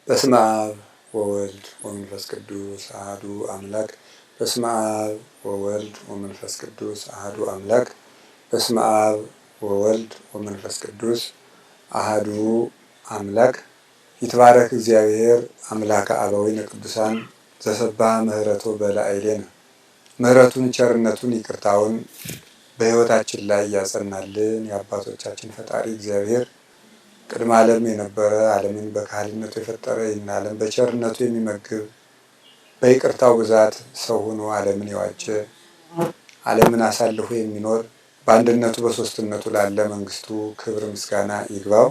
በስመ አብ ወወልድ ወመንፈስ ቅዱስ አሐዱ አምላክ። በስመ አብ ወወልድ ወመንፈስ ቅዱስ አሐዱ አምላክ። በስመ አብ ወወልድ ወመንፈስ ቅዱስ አሐዱ አምላክ። ይትባረክ እግዚአብሔር አምላከ አበዊነ ቅዱሳን ዘሰብሐ ምሕረቱ በላዕሌነ። ምሕረቱን ቸርነቱን ይቅርታውን በሕይወታችን ላይ ያጸናልን የአባቶቻችን ፈጣሪ እግዚአብሔር ቅድመ ዓለም የነበረ ዓለምን በካህሊነቱ የፈጠረ ይህን ዓለም በቸርነቱ የሚመግብ በይቅርታው ብዛት ሰው ሆኖ ዓለምን የዋጀ ዓለምን አሳልፎ የሚኖር በአንድነቱ በሦስትነቱ ላለ መንግስቱ ክብር ምስጋና ይግባው።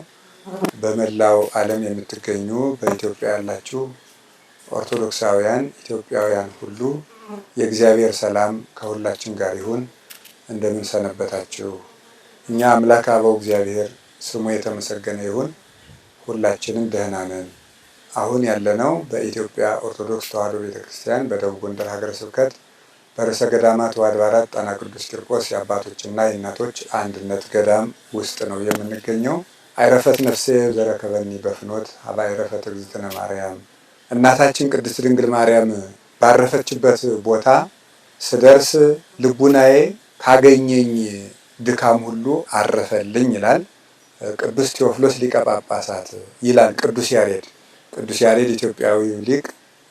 በመላው ዓለም የምትገኙ በኢትዮጵያ ያላችሁ ኦርቶዶክሳውያን ኢትዮጵያውያን ሁሉ የእግዚአብሔር ሰላም ከሁላችን ጋር ይሁን። እንደምን ሰነበታችሁ? እኛ አምላክ አበው እግዚአብሔር ስሙ የተመሰገነ ይሁን። ሁላችንም ደህና ነን። አሁን ያለነው በኢትዮጵያ ኦርቶዶክስ ተዋሕዶ ቤተክርስቲያን በደቡብ ጎንደር ሀገረ ስብከት በርዕሰ ገዳማት ወአድባራት ጣና ቅዱስ ቂርቆስ የአባቶችና የእናቶች አንድነት ገዳም ውስጥ ነው የምንገኘው። አይረፈት ነፍሴ ዘረከበኒ በፍኖት ሀበ አይረፈት እግዝእትነ ማርያም። እናታችን ቅድስት ድንግል ማርያም ባረፈችበት ቦታ ስደርስ ልቡናዬ ካገኘኝ ድካም ሁሉ አረፈልኝ ይላል ቅዱስ ቴዎፍሎስ ሊቀ ጳጳሳት ይላል ቅዱስ ያሬድ። ቅዱስ ያሬድ ኢትዮጵያዊው ሊቅ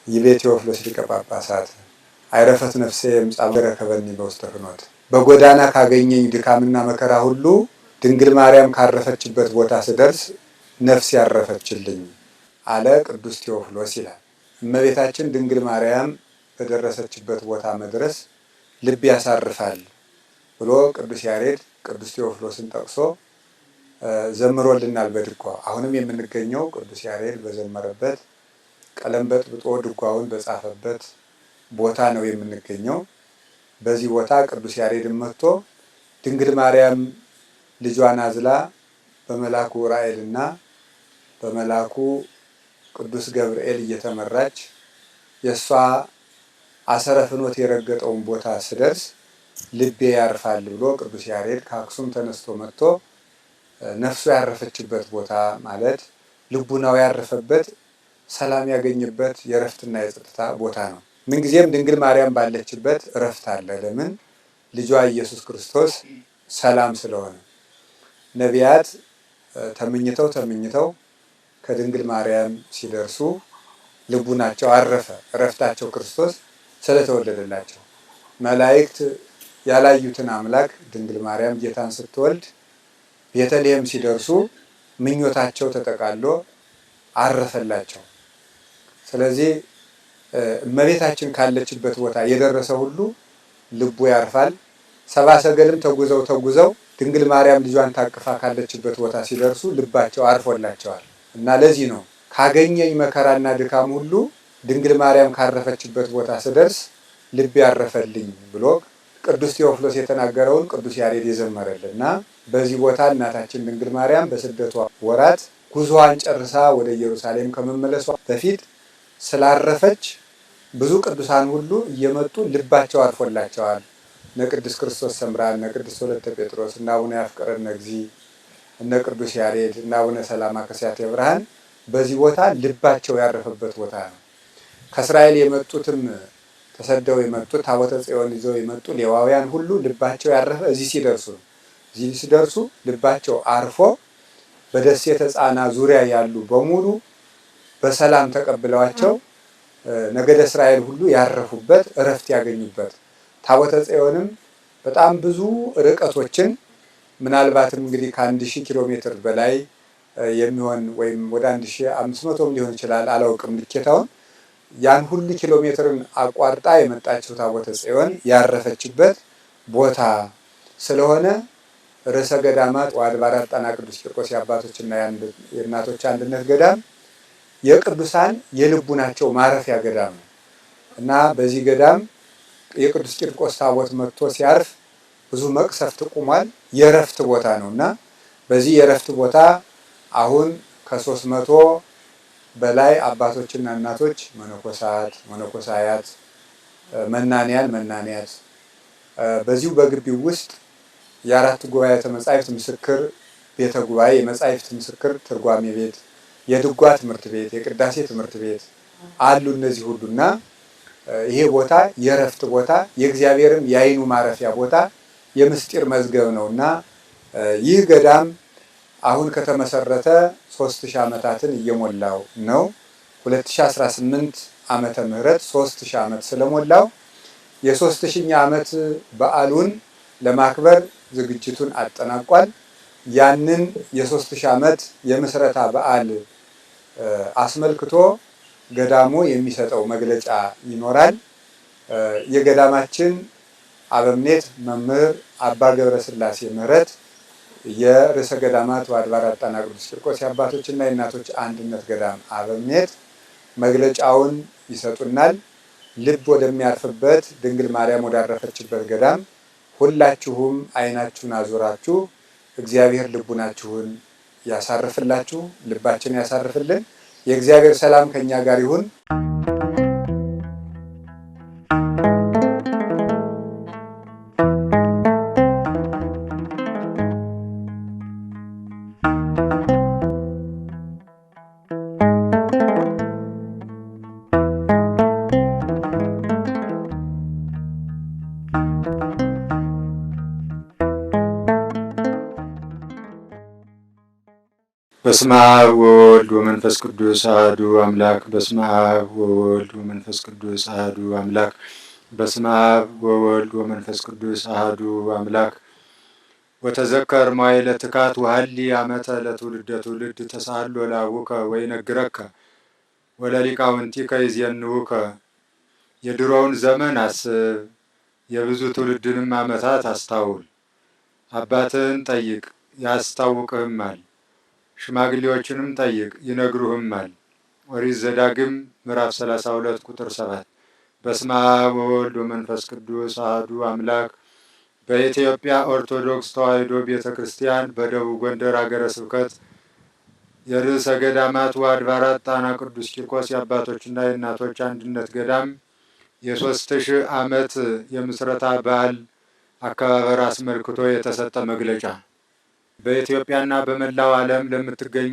ይቤ ቴዎፍሎስ ሊቀ ጳጳሳት አይረፈት ነፍሴ እምጻእ ዘረከበኒ በውስተ ፍኖት። በጎዳና ካገኘኝ ድካምና መከራ ሁሉ ድንግል ማርያም ካረፈችበት ቦታ ስደርስ ነፍስ ያረፈችልኝ አለ ቅዱስ ቴዎፍሎስ ይላል። እመቤታችን ድንግል ማርያም በደረሰችበት ቦታ መድረስ ልብ ያሳርፋል ብሎ ቅዱስ ያሬድ ቅዱስ ቴዎፍሎስን ጠቅሶ ዘምሮልናል በድጓ። አሁንም የምንገኘው ቅዱስ ያሬድ በዘመረበት ቀለም በጥብጦ ድጓውን በጻፈበት ቦታ ነው የምንገኘው። በዚህ ቦታ ቅዱስ ያሬድን መጥቶ ድንግል ማርያም ልጇን አዝላ በመልአኩ ዑራኤልና በመልአኩ ቅዱስ ገብርኤል እየተመራች የእሷ አሰረ ፍኖት የረገጠውን ቦታ ስደርስ ልቤ ያርፋል ብሎ ቅዱስ ያሬድ ከአክሱም ተነስቶ መጥቶ ነፍሱ ያረፈችበት ቦታ ማለት ልቡናው ያረፈበት ሰላም ያገኘበት የእረፍትና የጸጥታ ቦታ ነው። ምንጊዜም ድንግል ማርያም ባለችበት እረፍት አለ። ለምን? ልጇ ኢየሱስ ክርስቶስ ሰላም ስለሆነ። ነቢያት ተመኝተው ከድንግል ማርያም ሲደርሱ ልቡናቸው አረፈ። እረፍታቸው ክርስቶስ ስለተወለደላቸው። መላእክት ያላዩትን አምላክ ድንግል ማርያም ጌታን ስትወልድ ቤተልሔም ሲደርሱ ምኞታቸው ተጠቃሎ አረፈላቸው። ስለዚህ እመቤታችን ካለችበት ቦታ የደረሰ ሁሉ ልቡ ያርፋል። ሰብአ ሰገልም ተጉዘው ድንግል ማርያም ልጇን ታቅፋ ካለችበት ቦታ ሲደርሱ ልባቸው አርፎላቸዋል እና ለዚህ ነው ካገኘኝ መከራና ድካም ሁሉ ድንግል ማርያም ካረፈችበት ቦታ ስደርስ ልብ ያረፈልኝ ብሎ ቅዱስ ቴዎፍሎስ የተናገረውን ቅዱስ ያሬድ የዘመረልን እና በዚህ ቦታ እናታችን ድንግል ማርያም በስደቷ ወራት ጉዞዋን ጨርሳ ወደ ኢየሩሳሌም ከመመለሷ በፊት ስላረፈች ብዙ ቅዱሳን ሁሉ እየመጡ ልባቸው አርፎላቸዋል። እነ ቅዱስ ክርስቶስ ሰምራ፣ እነ ቅዱስ ወለተ ጴጥሮስ፣ እነ አቡነ ያፍቅረነ እግዚእ፣ እነ ቅዱስ ያሬድ፣ እነ አቡነ ሰላማ ከሳቴ ብርሃን በዚህ ቦታ ልባቸው ያረፈበት ቦታ ነው። ከእስራኤል የመጡትም ተሰደው የመጡት ታቦተ ጽዮን ይዘው የመጡ ሌዋውያን ሁሉ ልባቸው ያረፈ እዚህ ሲደርሱ ልባቸው አርፎ በደሴተ ጻና ዙሪያ ያሉ በሙሉ በሰላም ተቀብለዋቸው ነገደ እስራኤል ሁሉ ያረፉበት እረፍት ያገኙበት። ታቦተ ጽዮንም በጣም ብዙ ርቀቶችን ምናልባትም እንግዲህ ከ1000 ኪሎ ሜትር በላይ የሚሆን ወይም ወደ 1500 ሊሆን ይችላል፣ አላውቅም ልኬታውን። ያን ሁሉ ኪሎ ሜትርን አቋርጣ የመጣችው ታቦተ ጽዮን ያረፈችበት ቦታ ስለሆነ ርዕሰ ገዳማት ወአድባራት ጣና ቅዱስ ቂርቆስ የአባቶችና የእናቶች አንድነት ገዳም የቅዱሳን የልቡናቸው ማረፊያ ገዳም ነው እና በዚህ ገዳም የቅዱስ ቂርቆስ ታቦት መጥቶ ሲያርፍ ብዙ መቅሰፍት ቁሟል። የእረፍት ቦታ ነው እና በዚህ የእረፍት ቦታ አሁን ከ300 በላይ አባቶችና እናቶች፣ መነኮሳት፣ መነኮሳያት፣ መናንያት በዚሁ በግቢው ውስጥ የአራቱ ጉባኤያተ መጻሕፍት ምስክር ቤተ ጉባኤ፣ የመጻሕፍት ምስክር ትርጓሜ ቤት፣ የድጓ ትምህርት ቤት፣ የቅዳሴ ትምህርት ቤት አሉ። እነዚህ ሁሉና ይሄ ቦታ የእረፍት ቦታ የእግዚአብሔርም የዓይኑ ማረፊያ ቦታ የምስጢር መዝገብ ነውና ይህ ገዳም አሁን ከተመሰረተ 3000 ዓመታትን እየሞላው ነው። 2018 ዓመተ ምህረት 3000 ዓመት ስለሞላው የ3000ኛ ዓመት በዓሉን ለማክበር ዝግጅቱን አጠናቋል። ያንን የ3000 ዓመት የምስረታ በዓል አስመልክቶ ገዳሙ የሚሰጠው መግለጫ ይኖራል። የገዳማችን አበምኔት መምህር አባ ገብረስላሴ ምህረት የርዕሰ ገዳማት ወአድባራት ጣና ቅዱስ ቂርቆስ የአባቶችና የእናቶች አንድነት ገዳም አበምኔት መግለጫውን ይሰጡናል። ልብ ወደሚያርፍበት ድንግል ማርያም ወዳረፈችበት ገዳም ሁላችሁም ዓይናችሁን አዙራችሁ እግዚአብሔር ልቡናችሁን ያሳርፍላችሁ፣ ልባችን ያሳርፍልን። የእግዚአብሔር ሰላም ከኛ ጋር ይሁን። በስመ አብ ወወልድ ወመንፈስ ቅዱስ አሐዱ አምላክ። በስመ አብ ወወልድ ወመንፈስ ቅዱስ አሐዱ አምላክ። በስመ አብ ወወልድ ወመንፈስ ቅዱስ አሐዱ አምላክ። ወተዘከር መዋዕለ ትካት ወሀሊ ዓመተ ለትውልደ ትውልድ ተሳሃሎ ለአቡከ ወይነግረከ ወለሊቃውንቲከ ይዜንውከ። የድሮውን ዘመን አስብ፣ የብዙ ትውልድንም ዓመታት አስታውል። አባትህን ጠይቅ ያስታውቅህማል፣ ሽማግሌዎችንም ጠይቅ ይነግሩህማል። ኦሪት ዘዳግም ምዕራፍ 32 ቁጥር 7። በስመ አብ ወወልድ ወመንፈስ ቅዱስ አሐዱ አምላክ። በኢትዮጵያ ኦርቶዶክስ ተዋሕዶ ቤተ ክርስቲያን በደቡብ ጎንደር ሀገረ ስብከት የርዕሰ ገዳማት ወአድባራት ጣና ቅዱስ ቂርቆስ የአባቶችና የእናቶች አንድነት ገዳም የ3000 ዓመት የምስረታ በዓል አከባበር አስመልክቶ የተሰጠ መግለጫ። በኢትዮጵያና በመላው ዓለም ለምትገኙ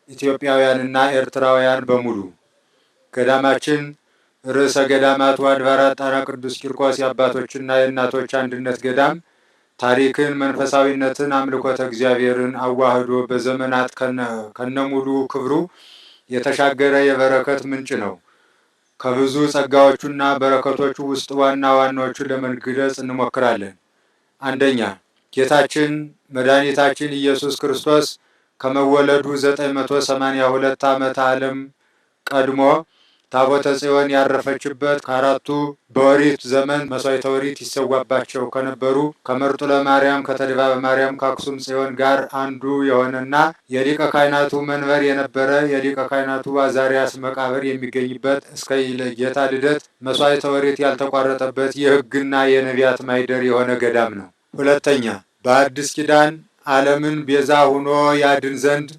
ኢትዮጵያውያንና ኤርትራውያን በሙሉ ገዳማችን ርዕሰ ገዳማት ወአድባራት ጣና ቅዱስ ቂርቆስ የአባቶችና የእናቶች አንድነት ገዳም ታሪክን፣ መንፈሳዊነትን፣ አምልኮተ እግዚአብሔርን አዋህዶ በዘመናት ከነሙሉ ክብሩ የተሻገረ የበረከት ምንጭ ነው። ከብዙ ጸጋዎቹና በረከቶቹ ውስጥ ዋና ዋናዎቹን ለመግለጽ እንሞክራለን። አንደኛ፣ ጌታችን መድኃኒታችን ኢየሱስ ክርስቶስ ከመወለዱ 982 ዓመተ ዓለም ቀድሞ ታቦተ ጽዮን ያረፈችበት ከአራቱ በኦሪት ዘመን መስዋዕተ ኦሪት ይሰዋባቸው ከነበሩ ከመርጡለ ማርያም፣ ከተድባበ ማርያም፣ ከአክሱም ጽዮን ጋር አንዱ የሆነና የሊቀ ካህናቱ መንበር የነበረ የሊቀ ካህናቱ አዛርያስ መቃብር የሚገኝበት እስከ ጌታ ልደት መስዋዕተ ኦሪት ያልተቋረጠበት የሕግና የነቢያት ማኅደር የሆነ ገዳም ነው። ሁለተኛ፣ በአዲስ ኪዳን ዓለምን ቤዛ ሆኖ ያድን ዘንድ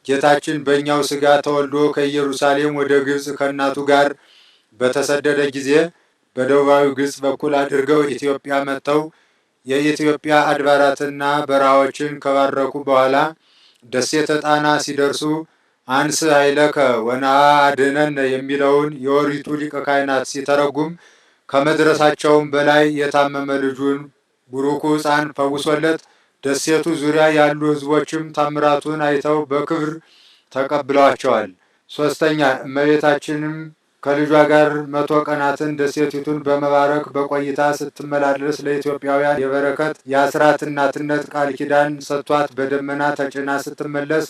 ጌታችን በእኛው ሥጋ ተወልዶ ከኢየሩሳሌም ወደ ግብፅ ከእናቱ ጋር በተሰደደ ጊዜ በደቡባዊ ግብፅ በኩል አድርገው ኢትዮጵያ መጥተው የኢትዮጵያ አድባራትና በረሃዎችን ከባረኩ በኋላ ደሴተ ጣና ሲደርሱ አንስ ኃይለከ ወነአ አድኅነነ የሚለውን የኦሪቱ ሊቀ ካህናት ሲተረጉም ከመድረሳቸውም በላይ የታመመ ልጁን ቡሩኩ ሕፃን ፈውሶለት ደሴቱ ዙሪያ ያሉ ሕዝቦችም ታምራቱን አይተው በክብር ተቀብለዋቸዋል። ሶስተኛ፣ እመቤታችንም ከልጇ ጋር 100 ቀናትን ደሴቲቱን በመባረክ በቆይታ ስትመላለስ ለኢትዮጵያውያን የበረከት የአስራት እናትነት ቃል ኪዳን ሰጥቷት በደመና ተጭና ስትመለስ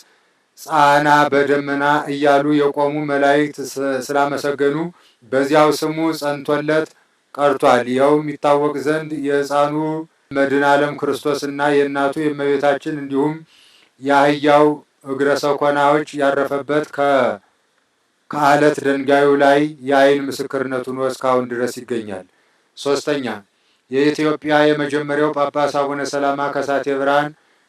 ጻና በደመና እያሉ የቆሙ መላእክት ስላመሰገኑ በዚያው ስሙ ጸንቶለት ቀርቷል። ይኸውም ይታወቅ ዘንድ የሕፃኑ መድኃኔ ዓለም ክርስቶስና የእናቱ የእመቤታችን እንዲሁም የአህያው እግረ ሰኮናዎች ያረፈበት ከአለት ድንጋዩ ላይ የዓይን ምስክርነት ሆኖ እስካሁን ድረስ ይገኛል። ሶስተኛ የኢትዮጵያ የመጀመሪያው ጳጳስ አቡነ ሰላማ ከሳቴ ብርሃን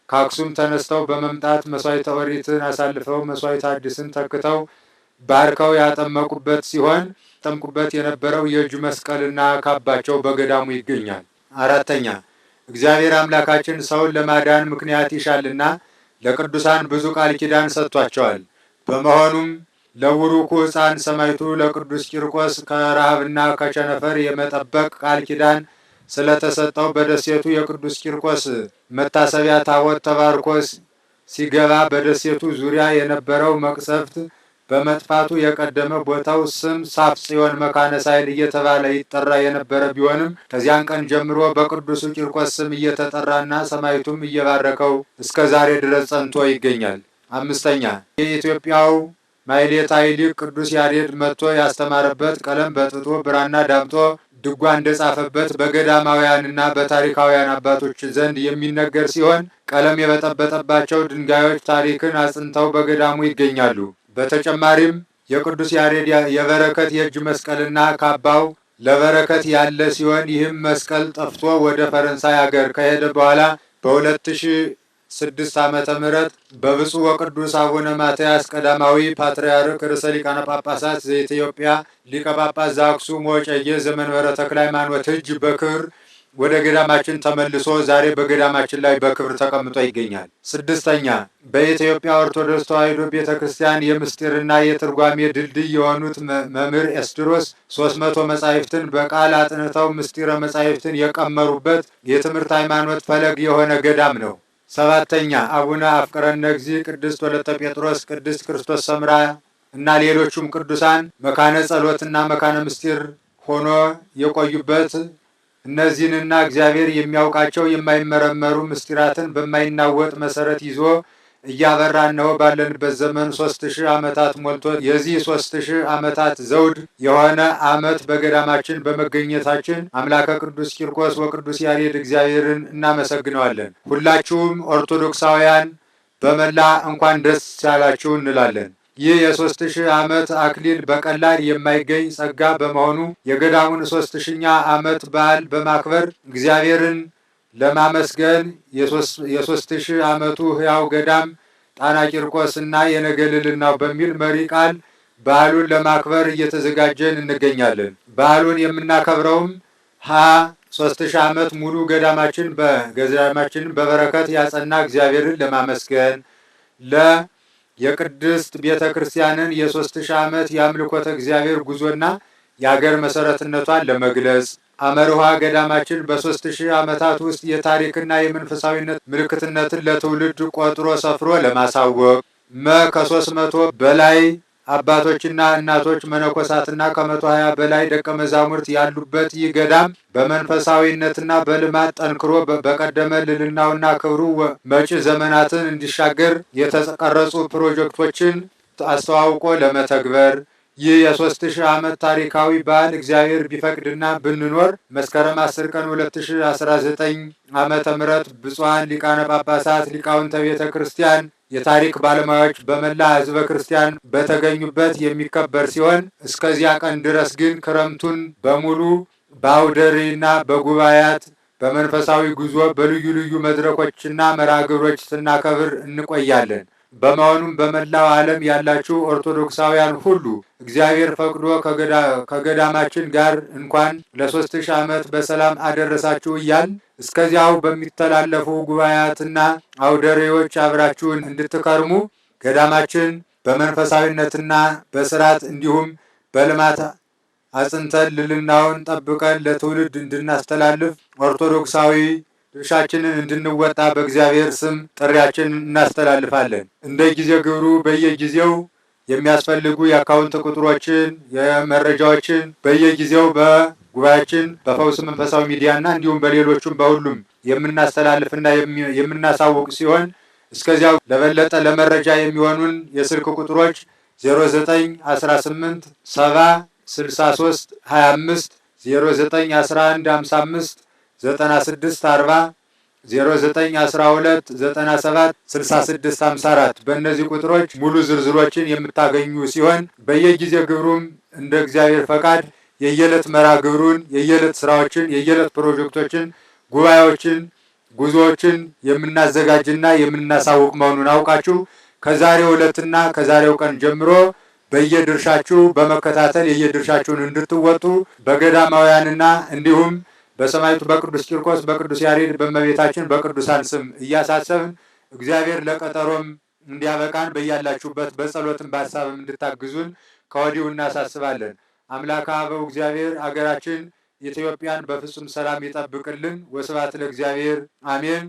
ከአክሱም ተነስተው በመምጣት መስዋዕተ ኦሪትን አሳልፈው መስዋዕተ ሐዲስን ተክተው ባርከው ያጠመቁበት ሲሆን ጠምቁበት የነበረው የእጅ መስቀልና ካባቸው በገዳሙ ይገኛል። አራተኛ እግዚአብሔር አምላካችን ሰውን ለማዳን ምክንያት ይሻልና ለቅዱሳን ብዙ ቃል ኪዳን ሰጥቷቸዋል። በመሆኑም ለቡሩኩ ሕፃን ሰማዕቱ ለቅዱስ ቂርቆስ ከረሃብና ከቸነፈር የመጠበቅ ቃል ኪዳን ስለተሰጠው በደሴቱ የቅዱስ ቂርቆስ መታሰቢያ ታቦት ተባርኮ ሲገባ በደሴቱ ዙሪያ የነበረው መቅሰፍት በመጥፋቱ የቀደመ ቦታው ስም ሳፍጽዮን መካነ ሳይል እየተባለ ይጠራ የነበረ ቢሆንም ከዚያን ቀን ጀምሮ በቅዱሱ ቂርቆስ ስም እየተጠራና ሰማዕቱም እየባረከው እስከ ዛሬ ድረስ ጸንቶ ይገኛል። አምስተኛ የኢትዮጵያው ማሕሌታዊ ሊቅ ቅዱስ ያሬድ መጥቶ ያስተማረበት ቀለም በጥጦ ብራና ዳምጦ ድጓ እንደጻፈበት በገዳማውያንና በታሪካውያን አባቶች ዘንድ የሚነገር ሲሆን ቀለም የበጠበጠባቸው ድንጋዮች ታሪክን አጽንተው በገዳሙ ይገኛሉ። በተጨማሪም የቅዱስ ያሬድ የበረከት የእጅ መስቀልና ካባው ለበረከት ያለ ሲሆን ይህም መስቀል ጠፍቶ ወደ ፈረንሳይ ሀገር ከሄደ በኋላ በ2006 ዓመተ ምህረት በብፁዕ ወቅዱስ አቡነ ማትያስ ቀዳማዊ ፓትርያርክ ርዕሰ ሊቃነ ጳጳሳት ዘኢትዮጵያ ሊቀ ጳጳስ ዘአክሱም ወዕጨጌ ዘመንበረ ተክለ ሃይማኖት እጅ በክብር ወደ ገዳማችን ተመልሶ ዛሬ በገዳማችን ላይ በክብር ተቀምጦ ይገኛል። ስድስተኛ በኢትዮጵያ ኦርቶዶክስ ተዋሕዶ ቤተ ክርስቲያን የምስጢርና የትርጓሜ ድልድይ የሆኑት መምህር ኤስድሮስ 300 መጻሕፍትን በቃል አጥንተው ምስጢረ መጻሕፍትን የቀመሩበት የትምህርት ሃይማኖት ፈለግ የሆነ ገዳም ነው። ሰባተኛ አቡነ አፍቅረነ እግዚእ፣ ቅድስት ወለተ ጴጥሮስ፣ ቅድስት ክርስቶስ ሰምራ እና ሌሎቹም ቅዱሳን መካነ ጸሎትና መካነ ምስጢር ሆኖ የቆዩበት እነዚህንና እግዚአብሔር የሚያውቃቸው የማይመረመሩ ምስጢራትን በማይናወጥ መሰረት ይዞ እያበራ እነሆ ባለንበት ዘመን 3000 ዓመታት ሞልቶ የዚህ 3000 ዓመታት ዘውድ የሆነ ዓመት በገዳማችን በመገኘታችን አምላከ ቅዱስ ቂርቆስ ወቅዱስ ያሬድ እግዚአብሔርን እናመሰግነዋለን። ሁላችሁም ኦርቶዶክሳውያን በመላ እንኳን ደስ ያላችሁ እንላለን። ይህ የ3000 ዓመት አክሊል በቀላል የማይገኝ ጸጋ በመሆኑ የገዳሙን 3000ኛ ዓመት በዓል በማክበር እግዚአብሔርን ለማመስገን የ3000 ዓመቱ ሕያው ገዳም ጣና ቂርቆስ እና የነገ ልዕልናው በሚል መሪ ቃል በዓሉን ለማክበር እየተዘጋጀን እንገኛለን። በዓሉን የምናከብረውም 3000 ዓመት ሙሉ ገዳማችን በበረከት ያጸና እግዚአብሔርን ለማመስገን የቅድስት ቤተ ክርስቲያንን የ3000 ዓመት የአምልኮተ እግዚአብሔር ጉዞና የአገር መሰረትነቷን ለመግለጽ አመርሃ ገዳማችን በ3000 ዓመታት ውስጥ የታሪክና የመንፈሳዊነት ምልክትነትን ለትውልድ ቆጥሮ ሰፍሮ ለማሳወቅ ከ300 በላይ አባቶችና እናቶች መነኮሳትና ከ120 በላይ ደቀ መዛሙርት ያሉበት ይህ ገዳም በመንፈሳዊነትና በልማት ጠንክሮ በቀደመ ልዕልናውና ክብሩ መጪ ዘመናትን እንዲሻገር የተቀረጹ ፕሮጀክቶችን አስተዋውቆ ለመተግበር ይህ የ3000 ዓመት ታሪካዊ በዓል እግዚአብሔር ቢፈቅድና ብንኖር መስከረም 10 ቀን 2019 ዓመተ ምህረት ብፁዓን ሊቃነ ጳጳሳት፣ ሊቃውንተ ቤተ ክርስቲያን፣ የታሪክ ባለሙያዎች በመላ ሕዝበ ክርስቲያን በተገኙበት የሚከበር ሲሆን እስከዚያ ቀን ድረስ ግን ክረምቱን በሙሉ በአውደ ርዕይና በጉባኤያት በመንፈሳዊ ጉዞ በልዩ ልዩ መድረኮችና መርሃ ግብሮች ስናከብር እንቆያለን። በመሆኑም በመላው ዓለም ያላችሁ ኦርቶዶክሳውያን ሁሉ እግዚአብሔር ፈቅዶ ከገዳማችን ጋር እንኳን ለ3000 ዓመት በሰላም አደረሳችሁ እያል እስከዚያው በሚተላለፉ ጉባኤያትና አውደ ርዕዮች አብራችሁን እንድትከርሙ ገዳማችን በመንፈሳዊነትና በስርዓት እንዲሁም በልማት አጽንተን ልዕልናውን ጠብቀን ለትውልድ እንድናስተላልፍ ኦርቶዶክሳዊ ድርሻችንን እንድንወጣ በእግዚአብሔር ስም ጥሪያችንን እናስተላልፋለን። እንደ ጊዜ ግብሩ በየጊዜው የሚያስፈልጉ የአካውንት ቁጥሮችን፣ የመረጃዎችን በየጊዜው በጉባኤያችን በፈውስ መንፈሳዊ ሚዲያና እንዲሁም በሌሎቹም በሁሉም የምናስተላልፍና የምናሳውቅ ሲሆን እስከዚያው ለበለጠ ለመረጃ የሚሆኑን የስልክ ቁጥሮች 0918 70 63 25 0911 55 9640 0912 97 66 54 በእነዚህ ቁጥሮች ሙሉ ዝርዝሮችን የምታገኙ ሲሆን በየጊዜ ግብሩም እንደ እግዚአብሔር ፈቃድ የየዕለት መርሃ ግብሩን፣ የየዕለት ስራዎችን፣ የየዕለት ፕሮጀክቶችን፣ ጉባኤዎችን፣ ጉዞዎችን የምናዘጋጅና የምናሳውቅ መሆኑን አውቃችሁ ከዛሬው ዕለትና ከዛሬው ቀን ጀምሮ በየድርሻችሁ በመከታተል የየድርሻችሁን እንድትወጡ በገዳማውያንና እንዲሁም በሰማዕቱ በቅዱስ ቂርቆስ፣ በቅዱስ ያሬድ፣ በእመቤታችን በቅዱሳን ስም እያሳሰብን እግዚአብሔር ለቀጠሮም እንዲያበቃን በያላችሁበት በጸሎትም በሀሳብም እንድታግዙን ከወዲሁ እናሳስባለን። አምላከ አበው እግዚአብሔር አገራችን ኢትዮጵያን በፍጹም ሰላም ይጠብቅልን። ወስብሐት ለእግዚአብሔር አሜን።